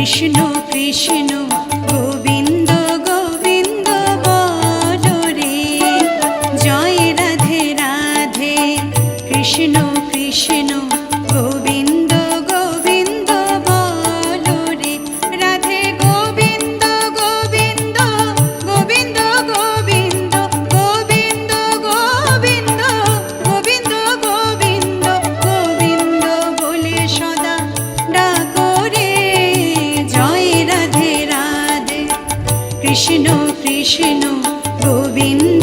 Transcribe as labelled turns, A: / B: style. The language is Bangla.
A: কৃষ্ণ কৃষ্ণ গোবিন্দ গোবিন্দ বলো রে, জয় রাধে রাধে। কৃষ্ণ কৃষ্ণ গোবিন্দ গোবিন্দ বলো রে, রাধে গোবিন্দ গোবিন্দ গোবিন্দ গোবিন্দ গোবিন্দ গোবিন্দ গোবিন্দ গোবিন্দ গোবিন্দ বলে সদা ডাকো রে, জয় রাধে রাধে। কৃষ্ণ কৃষ্ণ গোবিন্দ